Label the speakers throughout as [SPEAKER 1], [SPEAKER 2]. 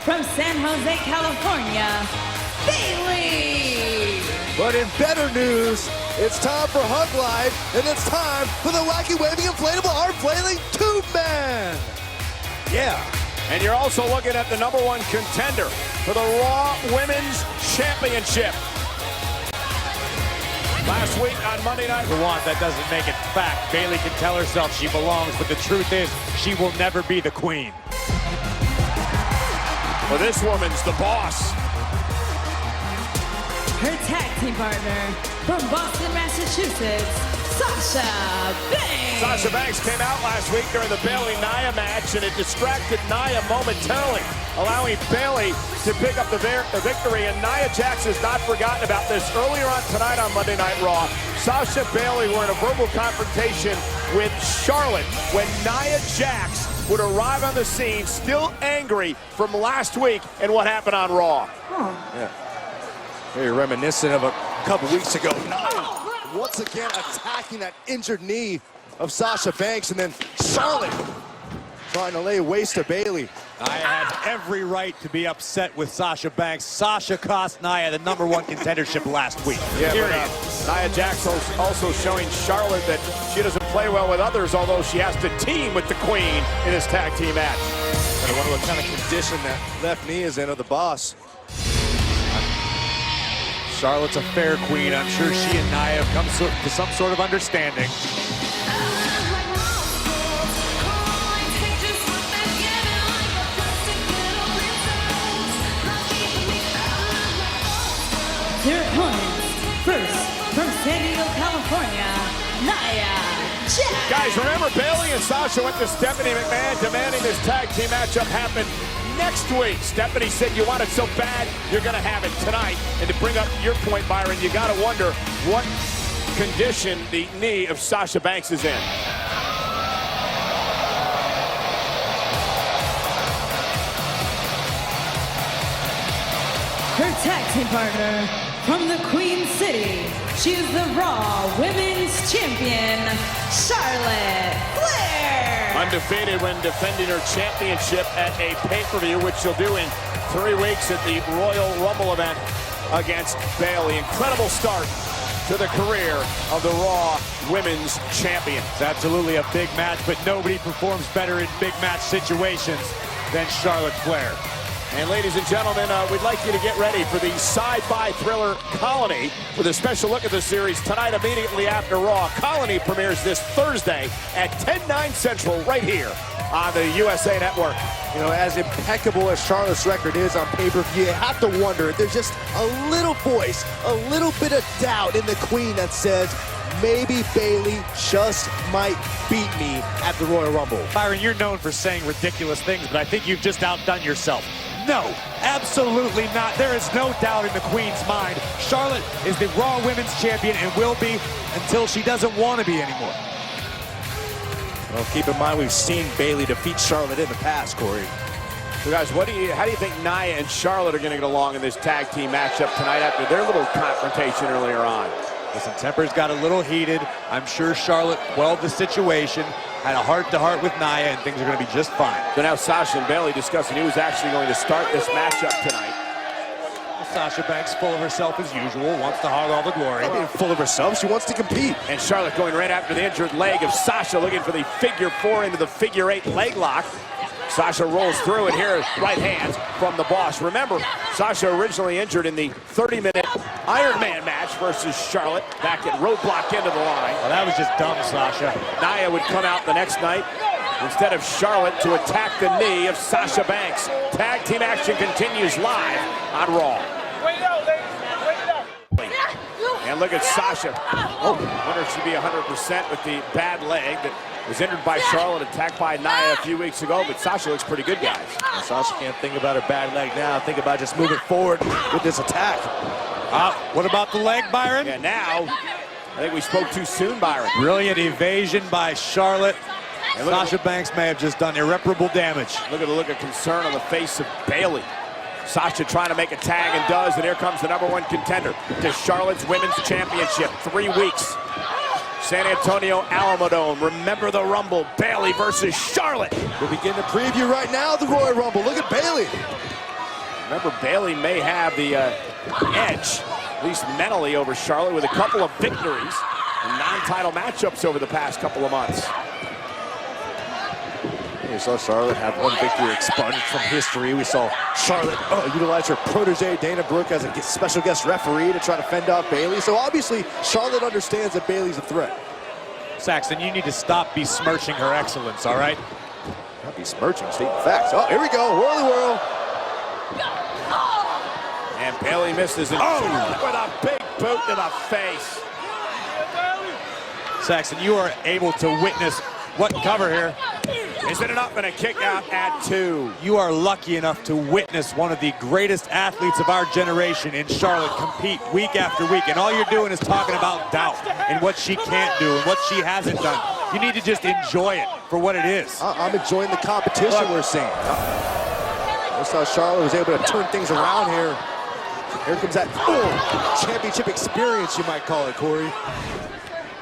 [SPEAKER 1] from San Jose, California, Bayley.
[SPEAKER 2] But in better news, it's time for Hug Life, and it's time for the wacky waving inflatable arm flailing tube man.
[SPEAKER 3] Yeah, and you're also looking at the #1 contender for the Raw Women's Championship. Last week on Monday Night
[SPEAKER 4] Raw, that doesn't make it fact. Bayley can tell herself she belongs, but the truth is, she will never be the queen.
[SPEAKER 3] Well, this woman's the boss.
[SPEAKER 1] Her tag team partner from Boston, Massachusetts, Sasha Banks.
[SPEAKER 3] Sasha Banks came out last week during the Bayley-Nia match, and it distracted Nia momentarily, allowing Bayley to pick up the victory. And Nia Jax has not forgotten about this. Earlier on tonight on Monday Night Raw, Sasha and Bayley were in a verbal confrontation with Charlotte when Nia Jax would arrive on the scene, still angry from last week and what happened on Raw.
[SPEAKER 2] Yeah. Very reminiscent of a couple weeks ago. Once again attacking that injured knee of Sasha Banks, and then Charlotte trying to lay waste to Bayley.
[SPEAKER 4] Nia has every right to be upset with Sasha Banks. Sasha cost Nia the #1 contendership last week.
[SPEAKER 3] Yeah, but, Nia Jax also showing Charlotte that she doesn't play well with others, although she has to team with the Queen in this tag team match.
[SPEAKER 2] I wonder what kind of condition that left knee is in of the boss.
[SPEAKER 4] Charlotte's a fair queen. I'm sure she and Nia have come to some sort of understanding.
[SPEAKER 1] Their opponents, first from San Diego, California, Nia Jax.
[SPEAKER 3] Guys, remember Bayley and Sasha went to Stephanie McMahon demanding this tag team matchup happen next week. Stephanie said, you want it so bad, you're going to have it tonight. And to bring up your point, Byron, you got to wonder what condition the knee of Sasha Banks is in.
[SPEAKER 1] Her tag team partner from the Queen City, she is the Raw Women's Champion, Charlotte Flair.
[SPEAKER 3] Undefeated when defending her championship at a pay-per-view, which she'll do in 3 weeks at the Royal Rumble event against Bayley. Incredible start to the career of the Raw Women's Champion.
[SPEAKER 4] It's absolutely a big match, but nobody performs better in big match situations than Charlotte Flair.
[SPEAKER 3] And ladies and gentlemen, we'd like you to get ready for the sci-fi thriller Colony with a special look at the series tonight immediately after Raw. Colony premieres this Thursday at 10/9 Central right here on the USA Network.
[SPEAKER 2] You know, as impeccable as Charlotte's record is on pay-per-view, you have to wonder if there's just a little voice, a little bit of doubt in the Queen that says, maybe Bayley just might beat me at the Royal Rumble.
[SPEAKER 4] Byron, you're known for saying ridiculous things, but I think you've just outdone yourself. No, absolutely not. There is no doubt in the Queen's mind. Charlotte is the Raw Women's Champion and will be until she doesn't want to be anymore.
[SPEAKER 2] Well, keep in mind, we've seen Bayley defeat Charlotte in the past, Corey.
[SPEAKER 3] So guys, how do you think Nia and Charlotte are going to get along in this tag team matchup tonight after their little confrontation earlier on?
[SPEAKER 4] Listen, tempers got a little heated. I'm sure Charlotte quelled the situation, had a heart-to-heart with Nia, and things are going to be just fine.
[SPEAKER 3] So now Sasha and Bayley discussing who's actually going to start this matchup tonight.
[SPEAKER 4] Sasha Banks, full of herself as usual, wants to hog all the glory.
[SPEAKER 2] Being full of herself, she wants to compete.
[SPEAKER 3] And Charlotte going right after the injured leg of Sasha, looking for the figure 4 into the figure 8 leg lock. Sasha rolls through, and here, right hands from the boss. Remember, Sasha originally injured in the 30-minute Iron Man match versus Charlotte back at Roadblock end of the line.
[SPEAKER 4] Well, that was just dumb, Sasha.
[SPEAKER 3] Nia would come out the next night instead of Charlotte to attack the knee of Sasha Banks. Tag team action continues live on Raw. And look at Sasha. Oh, wonder if she'd be 100% with the bad leg that was injured by Charlotte, attacked by Nia a few weeks ago, but Sasha looks pretty good, guys.
[SPEAKER 2] And Sasha can't think about her bad leg now. Think about just moving forward with this attack.
[SPEAKER 4] What about the leg, Byron?
[SPEAKER 3] Yeah, now, I think we spoke too soon, Byron.
[SPEAKER 4] Brilliant evasion by Charlotte. And Sasha Banks may have just done irreparable damage.
[SPEAKER 3] Look at the look of concern on the face of Bayley. Sasha trying to make a tag and does, and here comes the #1 contender to Charlotte's Women's Championship. 3 weeks. San Antonio Alamodome. Remember the Rumble. Bayley versus Charlotte.
[SPEAKER 2] We'll begin the preview right now of the Royal Rumble. Look at Bayley.
[SPEAKER 3] Remember, Bayley may have the edge, at least mentally, over Charlotte with a couple of victories in non-title matchups over the past couple of months.
[SPEAKER 2] We saw Charlotte have one victory expunged from history. We saw Charlotte utilize her protege, Dana Brooke, as a special guest referee to try to fend off Bayley. So obviously, Charlotte understands that Bayley's a threat.
[SPEAKER 4] Saxton, you need to stop besmirching her excellence, all right?
[SPEAKER 2] Not besmirching, stating facts. Oh, here we go, whirly whirl.
[SPEAKER 3] And Bayley misses it with a big boot to the face.
[SPEAKER 4] Saxton, you are able to witness what cover here.
[SPEAKER 3] Is it enough and a kick out at 2?
[SPEAKER 4] You are lucky enough to witness one of the greatest athletes of our generation in Charlotte compete week after week, and all you're doing is talking about doubt and what she can't do and what she hasn't done. You need to just enjoy it for what it is.
[SPEAKER 2] I'm enjoying the competition we're seeing. That's how Charlotte was able to turn things around here. Here comes that championship experience, you might call it, Corey.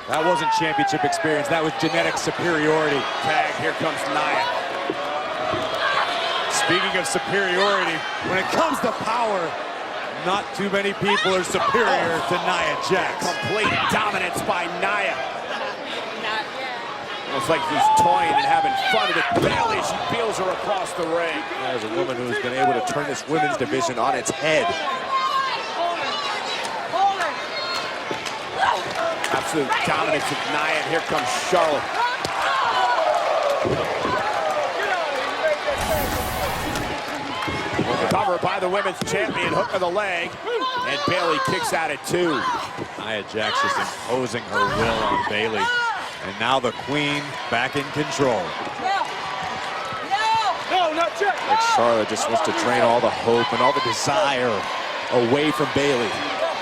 [SPEAKER 4] That wasn't championship experience. That was genetic superiority.
[SPEAKER 3] Tag, here comes Nia.
[SPEAKER 4] Speaking of superiority, when it comes to power, not too many people are superior to Nia Jax.
[SPEAKER 3] Complete dominance by Nia. Looks like he's toying and having fun with Bayley as she peels her across the ring.
[SPEAKER 2] As a woman who's been able to turn this women's division on its head.
[SPEAKER 3] Absolute dominance of Nia, and here comes Charlotte. Cover by the women's champion, hook of the leg, and Bayley kicks out at 2.
[SPEAKER 4] Nia Jax just imposing her will on Bayley. And now the Queen back in control.
[SPEAKER 3] No, not yet.
[SPEAKER 2] Like Charlotte just wants to drain all the hope and all the desire away from Bayley.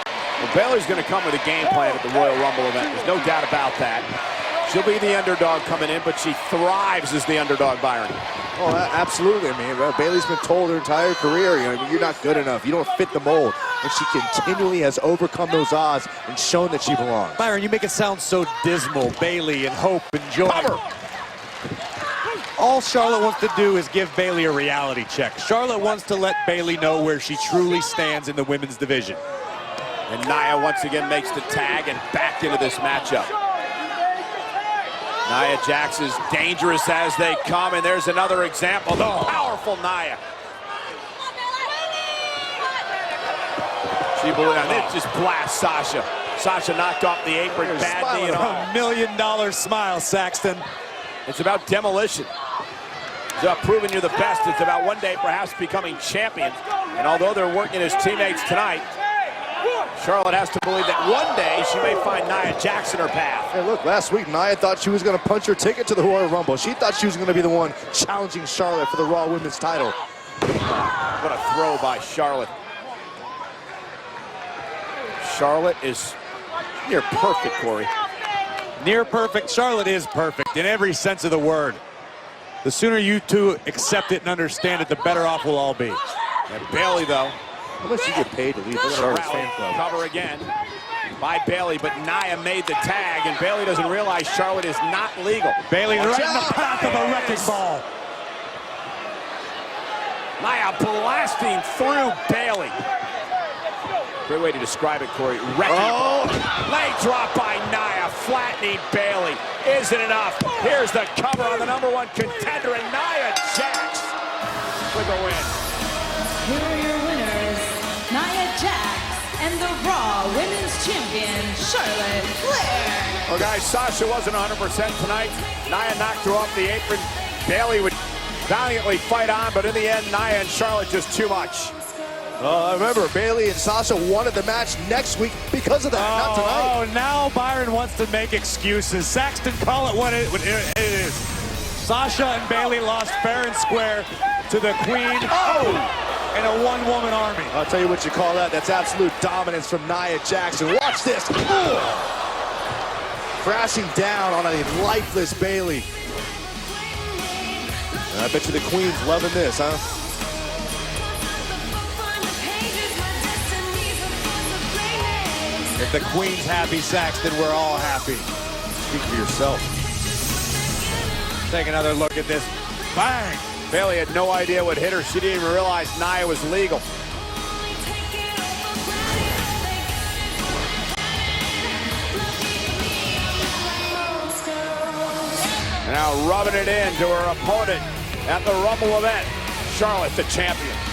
[SPEAKER 3] Well, Bayley's going to come with a game plan at the Royal Rumble event. There's no doubt about that. She'll be the underdog coming in, but she thrives as the underdog, Byron.
[SPEAKER 2] Oh, absolutely. I mean, Bayley's been told her entire career, you're not good enough. You don't fit the mold. And she continually has overcome those odds and shown that she belongs.
[SPEAKER 4] Byron, you make it sound so dismal. Bayley and hope and joy.
[SPEAKER 3] Cover.
[SPEAKER 4] All Charlotte wants to do is give Bayley a reality check. Charlotte wants to let Bayley know where she truly stands in the women's division.
[SPEAKER 3] And Nia once again makes the tag and back into this matchup. Nia Jax is dangerous as they come, and there's another example. The powerful Nia. She believes it just blasts Sasha. Sasha knocked off the apron, bad knee and all.
[SPEAKER 4] $1 million smile, Saxton.
[SPEAKER 3] It's about demolition. It's about proving you're the best. It's about one day perhaps becoming champion. And although they're working as teammates tonight, Charlotte has to believe that one day she may find Nia Jax in her path.
[SPEAKER 2] Hey, look, last week Nia thought she was going to punch her ticket to the Royal Rumble. She thought she was going to be the one challenging Charlotte for the Raw Women's title.
[SPEAKER 3] What a throw by Charlotte. Charlotte is near perfect, Corey.
[SPEAKER 4] Near perfect. Charlotte is perfect in every sense of the word. The sooner you two accept it and understand it, the better off we'll all be.
[SPEAKER 3] And Bayley, though.
[SPEAKER 2] How much do you get paid to leave Charlotte's fan club?
[SPEAKER 3] Cover again by Bayley, but Nia made the tag, and Bayley doesn't realize Charlotte is not legal.
[SPEAKER 4] Bayley's right in the path of a wrecking ball.
[SPEAKER 3] Nia blasting through Bayley. Great way to describe it, Corey. Wrecking ball. Leg drop by Nia, flattening Bayley. Isn't enough. Here's the cover on the #1 contender, and Nia Jax with the win.
[SPEAKER 1] Here are your winners, Nia Jax and the Raw Women's Champion, Charlotte Flair.
[SPEAKER 3] Well, guys, Sasha wasn't 100% tonight. Nia knocked her off the apron. Bayley would valiantly fight on, but in the end, Nia and Charlotte just too much.
[SPEAKER 2] I remember Bayley and Sasha wanted the match next week because of that, not tonight.
[SPEAKER 4] Oh, now Byron wants to make excuses. Saxton, call it what it is. Sasha and Bayley lost fair and square to the Queen. And a one-woman army.
[SPEAKER 2] I'll tell you what you call that. That's absolute dominance from Nia Jax. Watch this. Crashing down on a lifeless Bayley. And I bet you the Queen's loving this, huh?
[SPEAKER 4] If the Queen's happy, Saxton, we're all happy.
[SPEAKER 2] Speak for yourself.
[SPEAKER 4] Take another look at this. Bang!
[SPEAKER 3] Bayley had no idea what hit her. She didn't even realize Nia was legal. And now rubbing it in to her opponent at the Rumble event, Charlotte, the champion.